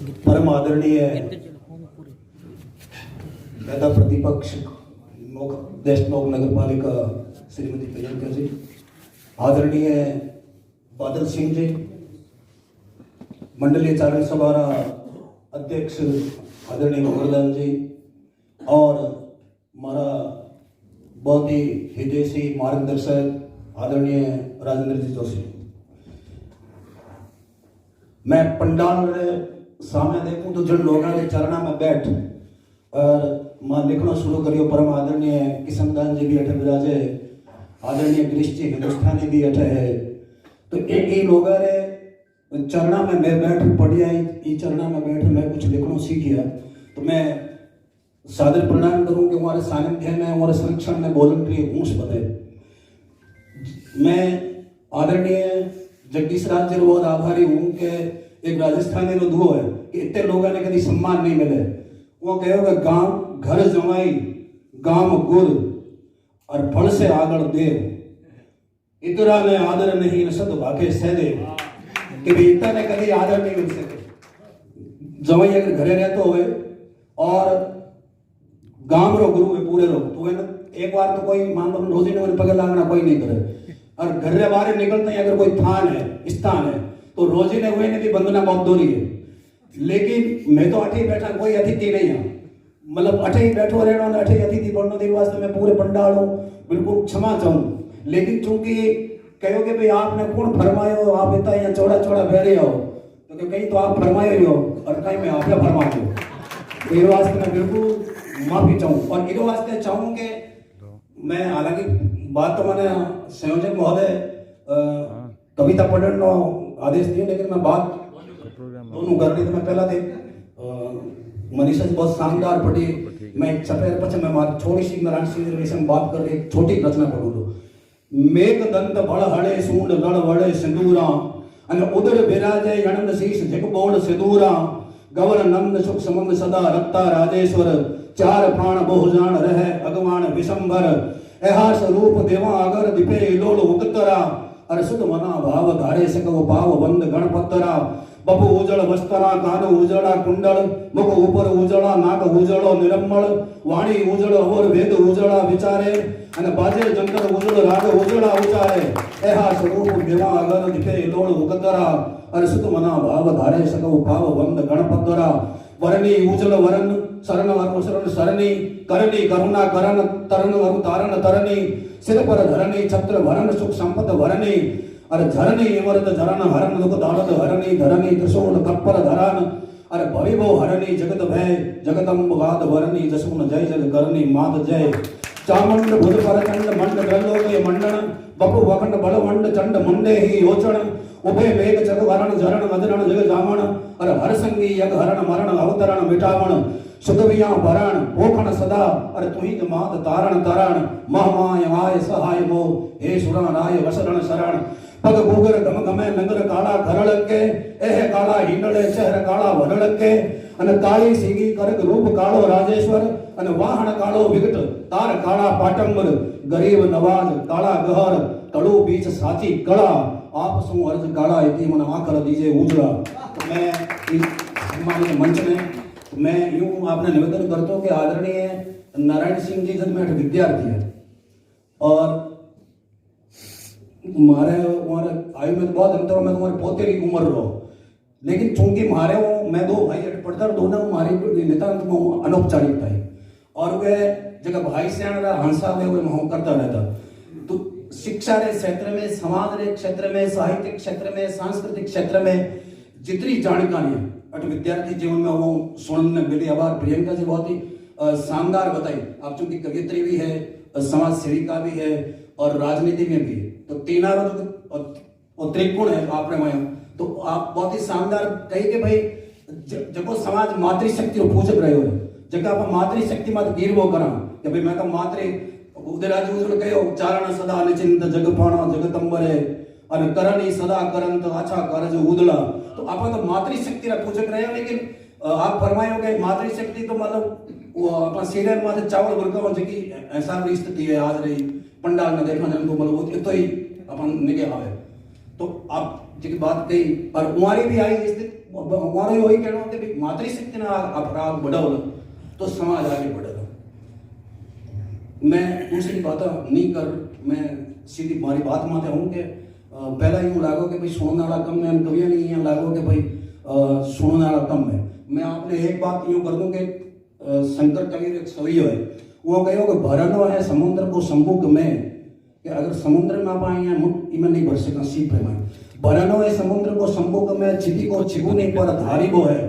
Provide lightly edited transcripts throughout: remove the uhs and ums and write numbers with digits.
परम आदरणीय नेता प्रतिपक्ष देशनोक नगर पालिका श्रीमती प्रियंका जी, आदरणीय बादल सिंह जी, मंडलीय चारण सभा अध्यक्ष आदरणीय गोवर्धन जी और हमारा बहुत ही हितैषी मार्गदर्शक आदरणीय राजेंद्र जी जोशी। मैं पंडाल रे सामने देखूं तो जिन लोगों के चरणा में बैठ और मैं लिखना शुरू करियो। परम आदरणीय किशनदान जी भी अठे विराजे, आदरणीय गिरीश जी हिंदुस्तानी भी अठे है। तो एक ही लोग रे चरणा में मैं बैठ पढ़िया, ई चरणा में बैठ मैं कुछ लिखना सीख गया। तो मैं सादर प्रणाम करूं कि हमारे सानिध्य में हमारे संरक्षण में वॉलंटरी अंश बने। मैं आदरणीय जगदीश राज जी बहुत आभारी हूं कि एक राजस्थानी रो दुओ है कि इतने लोगों ने कभी सम्मान नहीं मिले। वो कहे गांव घर जमाई गांव गुर और फल से आगल देव, इतरा ने आदर नहीं नसत भागे सहदे। कि भी इतना ने कभी आदर नहीं मिल सके। जमाई अगर घरे रहते हुए और गांव रो गुरु है पूरे रो तो है ना, एक बार तो कोई मान लो रोजी ने पगे लागना कोई नहीं करे। और घर से बाहर निकलते ही अगर कोई थान है स्थान है तो रोजी ने हुए ने भी बंदना बहुत दूरी है। लेकिन मैं तो अठे ही बैठा, कोई अतिथि नहीं है, मतलब अठे ही बैठो रहना, अठे अतिथि बनने के वास्ते मैं पूरे पंडाल हूँ बिल्कुल क्षमा चाहूँ। लेकिन चूंकि कहो कि भाई आपने कौन फरमायो, आप इतना यहाँ चौड़ा चौड़ा बह रहे हो तो कहीं तो आप फरमाए हो और कहीं मैं आपने फरमा दो। तो ये वास्ते मैं बिल्कुल माफी चाहूँ। और ये वास्ते चाहूँ कि मैं हालांकि बात तो मैंने संयोजक महोदय कविता पढ़ने नो आदेश दिए, लेकिन मैं बात दोनों कर रही। तो मैं पहला थे मनीषा जी बहुत शानदार पढ़ी। मैं एक छपेर पछ मैं मार छोटी सी नारायण सिंह विषय में बात कर रही, एक छोटी रचना पढ़ू लो। मेघ दंत बड़ हड़े सूंड लड़ वड़े सिंदूरा अने उदर विराजे अनंद शीश जग बोल सिंदूरा गवर नंद सुख समंग सदा रत्ता राजेश्वर चार प्राण बहु जान रहे अगवान विशंबर एहा स्वरूप देवा अगर दिपे लोल उकतरा अरे सुध मना भाव धारे सकव पाव बंद गणपतरा बपु उजळ वस्त्रा कान उजळा कुंडल मुख ऊपर उजळा नाक उजळो निरम्मल वाणी उजळ और वेद उजळा विचारे अने बाजे जंतर उजळ राग उजळा उचारे एहा स्वरूप देवा अगर दिपे लोल उकतरा अरे सुध मना भाव धारे सकव पाव बंद गणपतरा वरनी उजळ वरन शरण वरु शरण शरणी करणी करुणा करन तरन वरु तारण तरणी सिर पर धरणी छत्र भरन सुख संपद भरणी अरे धरणी इमरत धरन हरन दुख दाड़त हरणी धरणी त्रिशूल कप्पर धरन अरे भविभो हरणी जगत भय जगदम्ब गाद वरणी जसुन जय जग करणी मात जय चामुंड भुज परचंड मंड गल्लोके मंडन बपु वखंड बलवंड चंड मुंडे ही योचन उभे मेघ जग वरण झरण मदरण जग जामण अरे हर संगी यग हरण मरण अवतरण मिटावण सुखविया भरण पोखण सदा अरे तुही मात तारण तारण महमाय आय सहाय मो हे सुरानाय वसरण शरण पग गुगर गम गमे नगर काला खरड़ के एह काला हिंडले चेहर काला भरड़ के अने काली सीगी करक रूप कालो राजेश्वर अने वाहन कालो विकट तार काला पाटंबर गरीब नवाज काला गहर कड़ू बीच साची कला आप सु अर्ज काला इति मन आखर दीजे उजड़ा। तो मैं सम्मानित मंच में मैं यूं आपने निवेदन करता हूं कि आदरणीय नारायण सिंह जी जब मैं विद्यार्थी है और मारे आयु में तो बहुत अंतर, मैं तुम्हारे पोते की उम्र रहो, लेकिन चूंकि मारे वो मैं दो भाई पढ़ता दोनों हमारी नितांत अनौपचारिकता है और वे जगह भाई से हंसा हुए मैं करता रहता। तो शिक्षा के क्षेत्र में, समाज के क्षेत्र में, साहित्यिक क्षेत्र में, सांस्कृतिक क्षेत्र में जितनी जानकारी है अट विद्यार्थी जीवन में वो सुनने मिली। आभार प्रियंका जी बहुत ही शानदार बताई। आप चूंकि कवियत्री भी है, समाज सेविका भी है और राजनीति में भी है, तो तीनों और त्रिकोण है आपने वहां। तो आप बहुत ही शानदार कही कि भाई जब समाज मातृशक्ति को पूछ रहे हो जगह आप मातृशक्ति मत गिरवो करा कि भाई मैं तो मातृ उदराज उजड़ कहो चारण सदा निचिंत जगपाणा जगदंबरे अने करणी सदा करंत आछा करज उदला। तो आप तो मातृशक्ति रा पूछक रहे हो, लेकिन आप फरमायो कि मातृशक्ति तो मतलब वो अपन सीरियल में चावल बुरका जकी ऐसा स्थिति है आज रही पंडाल में देखना जन को मतलब तो ही अपन निके आवे। तो आप जी बात कही और उमारी भी आई स्थिति उमारी वही कहना होते भी मातृशक्ति ना अपराध बढ़ो तो समाज आगे बढ़ेगा। मैं दूसरी बात नहीं कर, मैं सीधी मारी बात माते हूँ कि पहला यूँ लागो कि भाई सुनने वाला कम है, कभी नहीं यहाँ लागो कि भाई सुनने वाला कम है। मैं आपने एक बात यूँ कर दूँ कि शंकर कबीर एक कवि है, वो कहो कि भरनो है समुद्र को संबुक में, कि अगर समुद्र में आप आए मुठ इमें नहीं भर सका सीप है। भरनो है समुद्र को संबुक में, चिति को चिगुनी पर धारी वो है,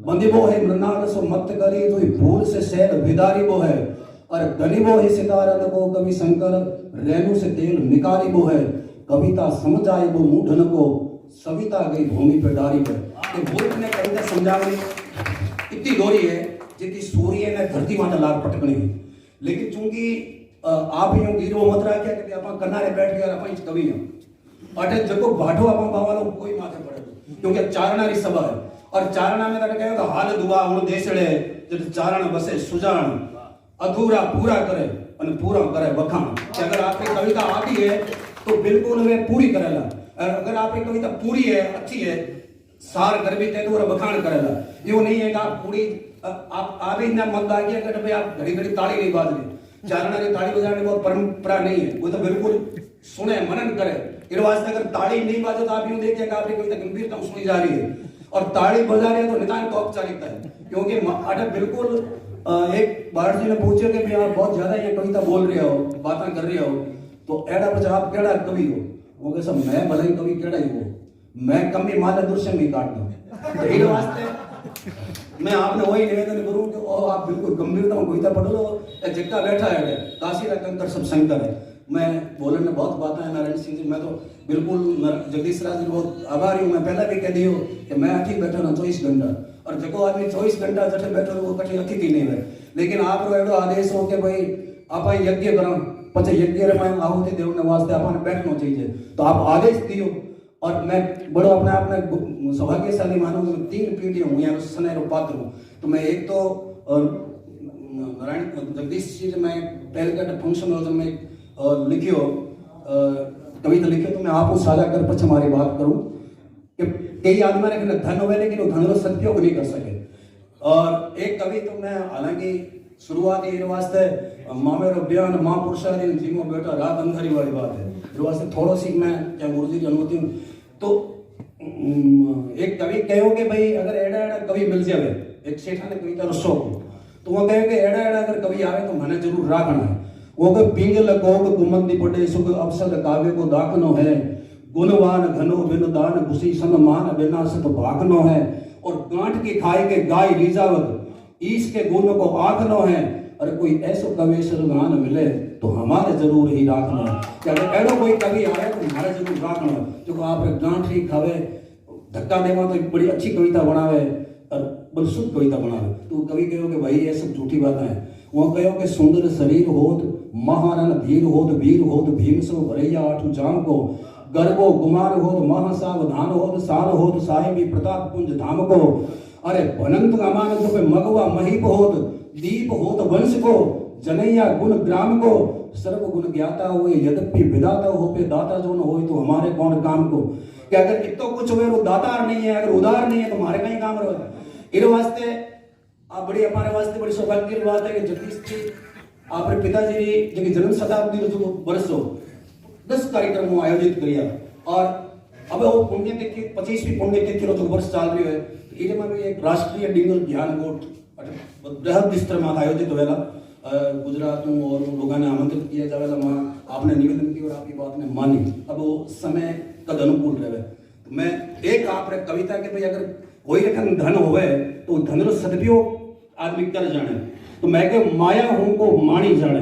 बंदिबो है मृणाल सो मत करी तो भूल से सैल भिदारी वो है, और गनीबो है सितारा को कवि शंकर रेणु से तेल निकारी वो है, कविता समझ आए वो मूढ़न को सविता गई भूमि पे डारी पर। मूर्ख ने कविता समझावनी इतनी दोरी है जितनी सूर्य ने धरती माता लाग पटकनी है। लेकिन चूंकि आप यूं गिरो मत रहा क्या कि आप कनारे बैठ गए आप कवि हैं अटे जको बाठो आप बावालो कोई माथे पड़े, क्योंकि चारणा री सभा है और चारणा में तक कहे हाल दुआ उन देशड़े जब चारण बसे सुजान अधूरा पूरा करे और पूरा करे बखान। कि अगर आपकी कविता आती है तो बिल्कुल वे पूरी करेला, और अगर आपकी कविता पूरी है अच्छी है सार गर्भित है तो वो बखान करेला। यो नहीं है कि आप पूरी आप ही ना मत आ गया कि भाई आप घड़ी घड़ी ताली नहीं बाज रहे, चारणा की ताली बजाने बहुत परंपरा नहीं है, वो तो बिल्कुल सुने मनन करे। इस वास्ते अगर ताली नहीं बाजे तो आप यूं देखिए कि आपकी कविता गंभीरता सुनी जा रही है, और ताली बजा रहे हैं तो नितान तो औपचारिकता है। क्योंकि अरे बिल्कुल एक बार जी ने पूछे कि भाई आप बहुत ज्यादा ये कविता बोल रहे हो बातें कर रहे हो तो एड़ा बचा आप केड़ा कवि हो, वो कहे सब मैं भले ही कवि केड़ा ही हो, मैं कमी माले दृश्य में काट दूं। तो इस वास्ते मैं आपने वही निवेदन करूं कि आप बिल्कुल गंभीरता में कविता पढ़ लो, जिक्का बैठा है काशी का कंकर सब शंकर है। मैं बोलने में बहुत बातें हैं नारायण सिंह जी, मैं तो बिल्कुल जगदीश राज जी बहुत आभारी हूँ। मैं पहले भी कह दियो कि मैं अठी बैठा ना 24 घंटा, और जो आदमी 24 घंटा जठे बैठो वो कठी अतिथि नहीं है। लेकिन आप रो एडो आदेश हो कि भाई आप यज्ञ करो पचे यज्ञ में आहुति देवने वास्ते आपने बैठना चाहिए, तो आप आदेश दियो। और मैं बड़ो अपने आप में सौभाग्यशाली मानूं कि 3 पीढ़ी हूँ यहाँ सनेरो पात्र हूँ। तो मैं एक तो नारायण जगदीश जी मैं पहले का फंक्शन हो में लिखियो कविता लिखियो, तो मैं आपको साझा कर पछ हमारी बात करूं कि कई आदमी ने धन हो लेकिन वो धन रो सदुपयोग नहीं कर सके। और एक कवि तो मैं हालांकि शुरुआत ये वास्ते मामेरो बयान महापुरुषारी जीमो बेटा रात अंधारी वाली बात है, इस वास्ते थोड़ा सी मैं क्या गुरु जी की अनुमति हूँ। तो एक कवि कहो कि भाई अगर एड़ा एड़ा कवि मिल जाए, एक सेठा ने कविता रो शौक, तो वो कहे कि एड़ा एड़ा अगर कवि आवे तो मैंने जरूर राखना है। वो के पिंगल कोक कुमंदी पड़े सुख अवसर काव्य को दाखनो है, गुणवान घनो बिन दान घुसी सन मान बिना सत भागनो है, और गांठ की खाई के गाय रीजावत ईश के गुण को आखनो है, और कोई ऐसो कवेश्वर गान मिले तो हमारे जरूर ही राखना है। कि अगर एड़ो कोई कवि आए तो हमारे जरूर राखना है, जो आप गांठ ही खावे धक्का देवा तो बड़ी अच्छी कविता बनावे और बड़ी शुद्ध कविता बनावे। तो कवि कहो कि भाई ये सब झूठी बातें हैं। वो कहो कि सुंदर शरीर होत महारन धीर होत वीर होत भीम सो भरैया आठू जाम को, गर्वो गुमार होत महासावधान होत सार होत साहिबी प्रताप कुंज धाम को, अरे बनंत अमानत पे मगवा महीप होत दीप होत वंश को, जनैया गुण ग्राम को सर्व गुण ज्ञाता हुए यद्यपि विदाता हो पे दाता जो न होए तो हमारे कौन काम को। कि अगर इतो कुछ हुए वो दातार नहीं है, अगर उदार नहीं है तो हमारे कहीं काम रहे। इस वास्ते आप बड़ी हमारे वास्ते बड़ी सौभाग्य की बात है कि जगदीश जी आपके पिताजी जी की जन्म शताब्दी जो वर्ष हो 10 कार्यक्रम आयोजित किया, और अब वो पुण्यतिथि 25वीं पुण्यतिथि जो वर्ष चल रही है, इधर में भी एक राष्ट्रीय डिंगल ध्यान गोट बृहद स्तर में आयोजित होगा गुजरात में, और लोगों ने आमंत्रित किया जाएगा। मैं आपने निवेदन की और आपकी बात ने मानी, अब वो समय कद अनुकूल रहे। तो मैं एक आप कविता के भाई अगर कोई रकम धन होवे तो धन रो सदुपयोग आदमी कर जाने। तो मैं के माया हूं को मानी जाने,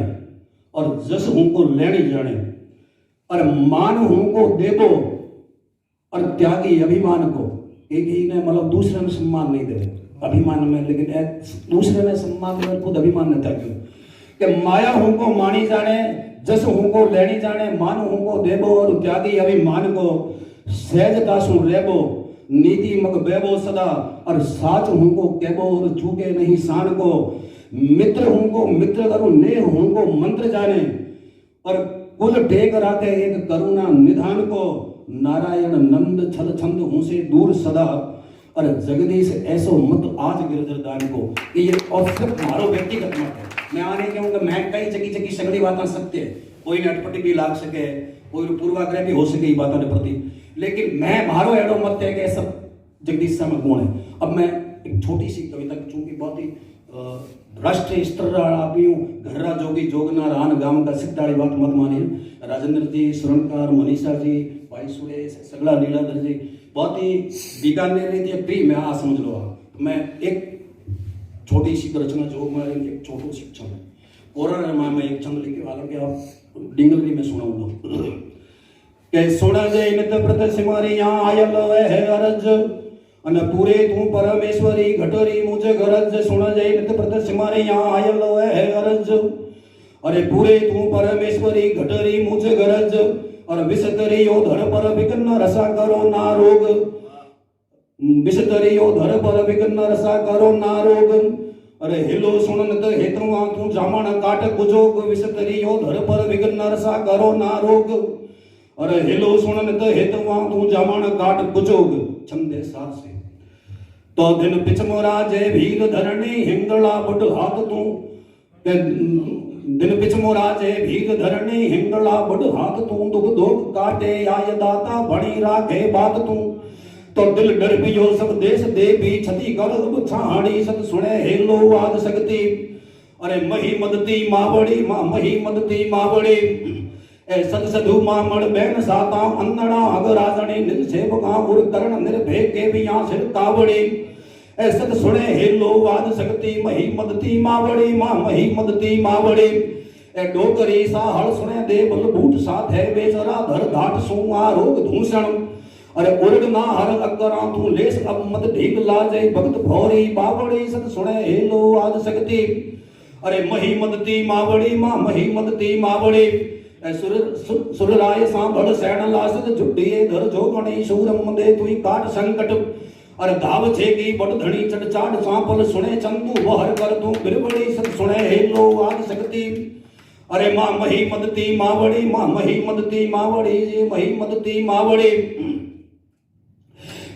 और जस हूं को लेनी जाने, और मान हूं को देबो, और त्यागी अभिमान को। एक ही ने मतलब दूसरे में सम्मान नहीं दे अभिमान में, लेकिन दूसरे में सम्मान में खुद अभिमान न त्यागी। कि माया हूं को मानी जाने, जस हूं को लेनी जाने, मान हूं को देबो, और त्यागी अभिमान को सहजता सु रेबो, नीति मग बेबो सदा, और साच हूं को केबो, और चूके नहीं शान को, मित्र हूं को मित्र करूं, नेह हूं को मंत्र जाने, और कुल टेक राखे एक करुणा निधान को, नारायण नंद छल छंद हूं से दूर सदा। अरे जगदीश ऐसो मत आज गिरधरदान को कि ये औसत मारो व्यक्तिगत मत है। मैं आने कहूँगा मैं कई चकी चकी सगड़ी बात सत्य है, कोई ने अटपटी भी लाग सके, कोई पूर्वाग्रह भी हो सके बातों के प्रति, लेकिन मैं मारो एडो मत है कि सब जगदीश से में गुण है। अब मैं एक छोटी सी कविता चूंकि बहुत ही राष्ट्रीय स्तर आप यूं घर्रा जोगी जोगना रान गांव का सिद्ध वाली बात मत मानिए। राजेंद्र जी, सुरणकार, मनीषा जी, भाई सुरेश, सगला नीलाधर जी बहुत ही बीकानेर रीति प्री में आ समझ लो आप। मैं एक छोटी सी रचना जो मैं एक छोटो सी छंद कोरोना में एक छंद लिखे वाला के आप डिंगलरी में सुनाऊंगा के सुना जय नित प्रत सिमारी यहाँ आयल है अरज अन पूरे तू परमेश्वरी घटरी मुझे गरज। सुन जय नित प्रत सिमारी यहाँ आयल है अरज अरे पूरे तू परमेश्वरी घटरी मुझे गरज और विषतरी यो धर पर विघ्न रसा करो ना रोग। विषतरी यो धर पर विघ्न रसा करो ना रोग। अरे हिलो सुनन त हेतु तू जामण काट कुजोग। विषतरी यो धर पर विघ्न रसा करो ना रोग। अरे हिलो सुनन त हेतु तू जामण काट कुजोग। छंदे सार से तो दिन पिछमोरा जय भीर धरणी हिंगला बुड हाथ तू दिन पिछमोरा जय भीर धरणी हिंगला बुड हाथ तू दुख दोग काटे आय दाता बणी राखे बात तू। तो दिल डर पियो सब देश देवी छती कर अब छाड़ी सत सुने हेलो वाद सकती। अरे मही मदती मावड़ी मां मही मदती मावड़ी ए सत सधु मामड़ बैन साता अन्नड़ा अग राजणी निज सेवका उर करण निर्भय के भी यहाँ सिर कावड़ी। ए सत सुने हेलो वाद सकती मही मदती मावड़ी मां मही मदती मावड़ी। ए डोकरी सा हल सुने दे बल बूट साथ है बेचरा धर घाट सू आरोग धूषण। अरे उर्ग ना हर अकरा तू लेस अब मत ढीक लाजे भक्त भौरी बावड़ी। सत सुने हेलो वाद सकती अरे मही मदती मावड़ी मां मही मदती मावड़ी। सुर राय सांभड़ सैन लासत झुट्टिए धर जो गणी शूरम दे तुई काट संकट। अरे धाव छेगी बड़ धनी चट चाट सांपल सुने चंदू वहर कर तू बिरबड़ी। सत सुने हेलो वाद सकती अरे मां मही मदती मावड़ी मां मही मदती मावड़ी जी मही मदती मावड़ी।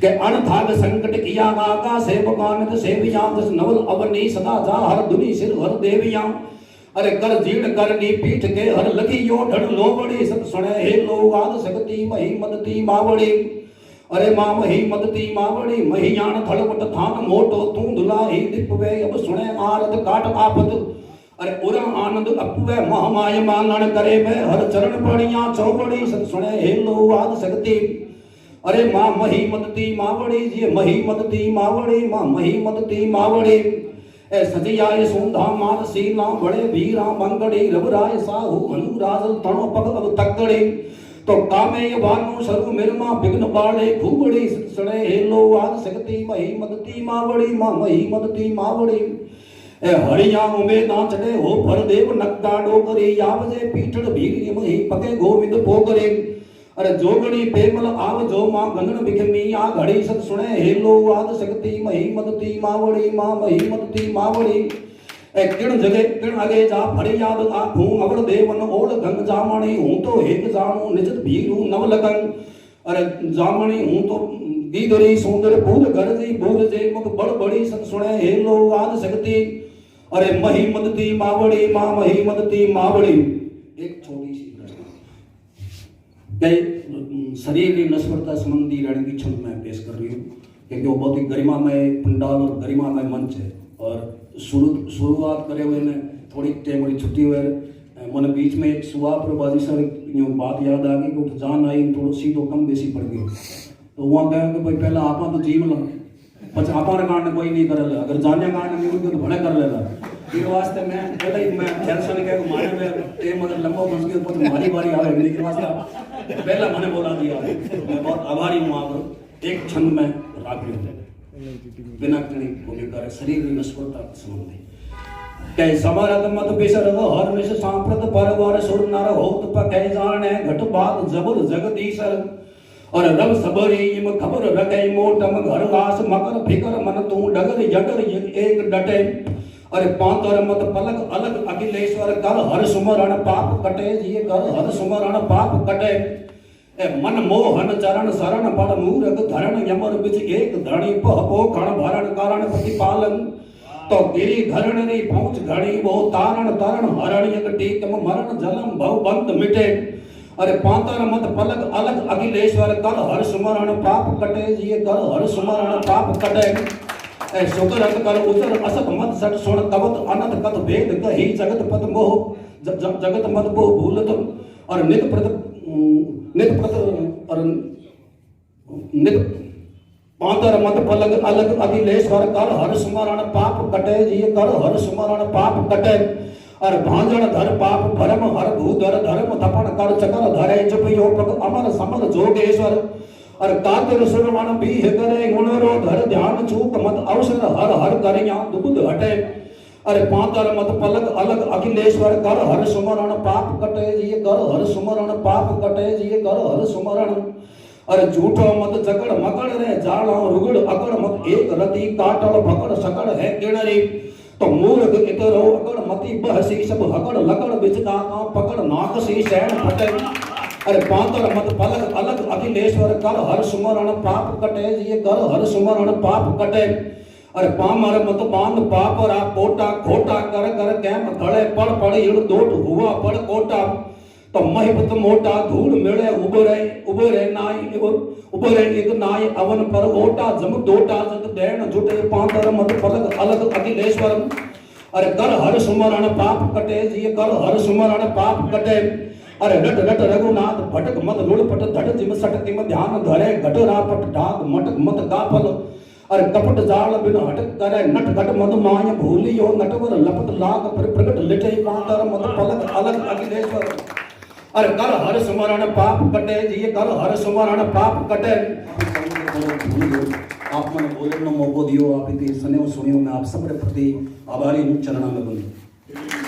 के अनथाग संकट किया गागा सेवकान सेवियां जस नवल अवनी सदा जा हर दुनी सिर हर देवियां। अरे कर जीर्ण करनी पीठ के हर लगी यो ढड़ लोबड़ी। सत सुने हेलो वाद सकती मही मदती मावड़ी। अरे मां मही मदती मावड़ी महियान थड़वट थान मोटो तू दुलाही दिपवे अब सुने आरत काट आफत। अरे उरा आनंद अपुवे महामाय मानन करे मैं हर चरण पड़िया चौबड़ी। सत सुने हेलो वाद सकती अरे मां मही मदती मावड़ी जी मही मदती मावड़ी मां मही मदती मावड़ी। ए सजियाए सुंधा मान सीना बड़े वीरा मंगड़ी रवराय साहू अनुराजल तणो पग अब तकड़े। तो कामे वानु सरु मिरमा विघ्न बाले खूबड़ी। सणे हेलो वाद सकती मही मदती मावड़ी मां मही मदती मावड़ी। ए हरिया उमे ना चढ़े हो भरदेव नक्का डोकरे यावजे पीठड़ भीरी मही पके गोविंद पोकरे। अरे जोगणी पेमल आव जो मां गंगन बिखमी आ घड़ी। सत सुने हेलो वाद सकती मही मदती मावड़ी मां मही मदती मावड़ी। ए किण जगे किण अगे जा भरी याद आखूं अवर देवन ओढ़ गंग जामणी हूं तो हेक जाणू निजत भीरू नव लगन। अरे जामणी हूं तो दीदरी सुंदर पूर गरजी बूर जे मुख बड़ बड़ी। सत सुने हेलो वाद सकती अरे मही मदती मावड़ी मां मही मदती मावड़ी। एक छोटी सी शरीर की नश्वरता संबंधी रण की छंद मैं पेश कर रही हूँ क्योंकि वो बहुत ही गरिमामय पंडाल और गरिमामय मंच है। और शुरुआत करे हुए ने थोड़ी टेमरी छुट्टी हुए मन बीच में एक सुहा पर बाजी सर यूँ बात याद आ गई कि उठ जान आई थोड़ा सीधो कम बेसी पड़ गई। तो वहाँ कहा कि भाई पहला आपा तो जीव ला पच आपा कारण कोई नहीं करे अगर जाने कारण नहीं होगी तो भले कर लेगा। फिर वास्ते मैं पहले ही मैं टेंशन के मारे में टेम अगर लंबा फंस गया तो हमारी बारी आवे लेकिन वास्ते पहला मैंने बोला दिया। मैं बहुत आभारी हूँ आप एक छंद में राग बिना कहीं भूमिका शरीर की नश्वरता संबंधी कै समरत मत बिसर हर निश सांप्रत परवर सुर नर होत पकै जाने घट बात जबर जगदीशर। और रब सबरी इम खबर रखे मोटम घर घास मकर फिकर मन तू डगर यटर एक डटे। अरे पांतर मत पलक अलग अखिलेश्वर कर हर सुमरण पाप कटे जिए कर हर सुमरण पाप कटे। ए मन मोहन चरण शरण बड़ मूरख धरण यमन बिच एक धणी पो खण भरण कारण प्रतिपालन तो गिरी घरण री पहुंच घड़ी वो तारण तरण हरण यक टीकम मरण जलम भव बंद मिटे अरे पांतर मत पलक अलग अखिलेश्वर कर हर सुमरण पाप कटे जिये कर हर सुमरण पाप कटे ए शुक्र रत कर उतर असत मत सट सुन कवत अनंत कत भेद कही जगत पद मोह जगत मत मोह भूलत और नित प्रत और नित पांतर मत पलक अलग अखिलेश्वर कर हर सुमरण पाप कटे जिये कर हर सुमरण पाप कटे और भांजन धर पाप भरम हर भूधर धर्म थपन कर चकर धरे चुप यो प्रग अमर समर जोगेश्वर और कातिर सुरमण भी करे गुणरो धर ध्यान चूक मत अवसर हर हर करिया दुबुद हटे अरे पांतर मत पलक अलग अखिलेश्वर कर हर सुमरण पाप कटे जिये कर हर सुमरण पाप कटे जिये कर हर सुमरण अरे झूठो मत जकड़ मकड़ रे जालो रुगड़ अकड़ मत एक रति काटल भकड़ सकड़ है किणरी तो मूर्ख इतरो अकड़ मति बहसी सब हकड़ लकड़ बिचदा का पकड़ नाक सी सैन फटे अरे पांतर मत पलक अलग अखिलेश्वर कर हर सुमरण पाप कटे जिये कर हर सुमरण पाप कटे अरे पामर मत बांध पापरा कोटा खोटा कर कर कैम थड़े पड़ इड़ दोट हुआ पड़ कोटा तो महिपत मोटा धूल मिले उबरे नाई एक नाई अवन पर ओटा जम दोटा जग देण जुटे पांतर मत पलक अलग अखिलेश्वर अरे कर हर सुमरण पाप कटे जिये कर हर सुमरण पाप कटे अरे रट रट रघुनाथ भटक मत रुड़ पट धट जिम सट तिम ध्यान धरे घटरा पट ढाक मटक मत गाफल अरे कपट जाल बिन हटक करे नट घट मधु माय भूलियो नटवर लपट लाग प्रगट लिटे पांतर मत पलक अलग अखिलेश्वर अरे कर हर सुमरण पाप कटे जिये कर हर सुमरण पाप कटे आप मन बोलने मौको दियो आप इतने सने सुनियो मैं आप सबरे प्रति आभारी हूँ चरणा में बंद